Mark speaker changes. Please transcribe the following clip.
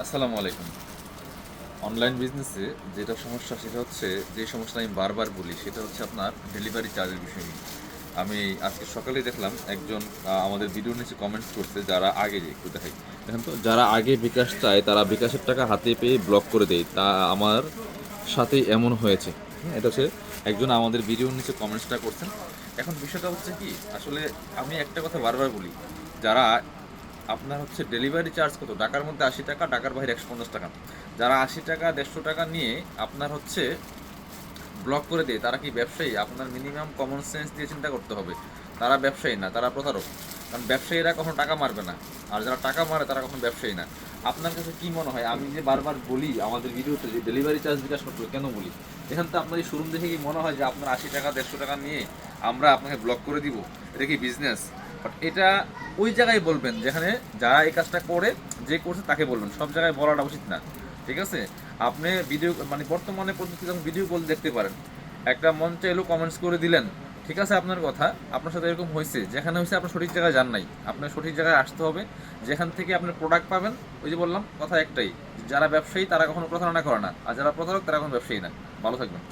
Speaker 1: আসসালামু আলাইকুম। অনলাইন বিজনেসে যেটা সমস্যা সেটা হচ্ছে, যে সমস্যা আমি বারবার বলি সেটা হচ্ছে আপনার ডেলিভারি চার্জের বিষয় নিয়ে। আমি আজকে সকালে দেখলাম একজন আমাদের ভিডিওর নিচে কমেন্টস করছে, যারা আগে একটু দেখাই দেখেন তো, যারা আগে বিকাশ চায় তারা বিকাশের টাকা হাতে পেয়ে ব্লক করে দেয়। তা আমার সাথে এমন হয়েছে। এটা হচ্ছে একজন আমাদের ভিডিওর নিচে কমেন্টসটা করছেন। এখন বিষয়টা হচ্ছে কি, আসলে আমি একটা কথা বারবার বলি, যারা আপনার হচ্ছে ডেলিভারি চার্জ কত, ঢাকার মধ্যে 80 টাকা, ঢাকার বাইরে 150 টাকা, যারা 80 টাকা 150 টাকা নিয়ে আপনার হচ্ছে ব্লক করে দেয়, তারা কি ব্যবসায়ী? আপনার মিনিমাম কমন সেন্স দিয়ে চিন্তা করতে হবে। তারা ব্যবসায়ী না, তারা প্রতারক। কারণ ব্যবসায়ীরা কখনো টাকা মারবে না, আর যারা টাকা মারে তারা কখনো ব্যবসায়ী না। আপনার কাছে কি মনে হয়, আমি যে বারবার বলি আমাদের ভিডিওতে যে ডেলিভারি চার্জ বিকাশ করতে হবে, কেন বলি? এখান তো আপনার এই শোরুম দেখে কি মনে হয় যে আপনার 80 টাকা 150 টাকা নিয়ে আমরা আপনাকে ব্লক করে দিব? এটা কি বিজনেস? বাট এটা ওই জায়গায় বলবেন যেখানে যারা এই কাজটা করে, যে করছে তাকে বলবেন, সব জায়গায় বলাটা উচিত না। ঠিক আছে? আপনি ভিডিও মানে বর্তমানে পদ্ধতিতে আপনি ভিডিও কল দেখতে পারেন, একটা মঞ্চে এলো কমেন্টস করে দিলেন, ঠিক আছে আপনার কথা, আপনার সাথে এরকম হয়েছে, যেখানে হয়েছে আপনার সঠিক জায়গায় যান নাই, আপনার সঠিক জায়গায় আসতে হবে, যেখান থেকে আপনি প্রোডাক্ট পাবেন। ওই যে বললাম কথা একটাই, যারা ব্যবসায়ী তারা কখনো প্রতারণা করে না, আর যারা প্রতারক তারা কখনো ব্যবসায়ী না। ভালো থাকবেন।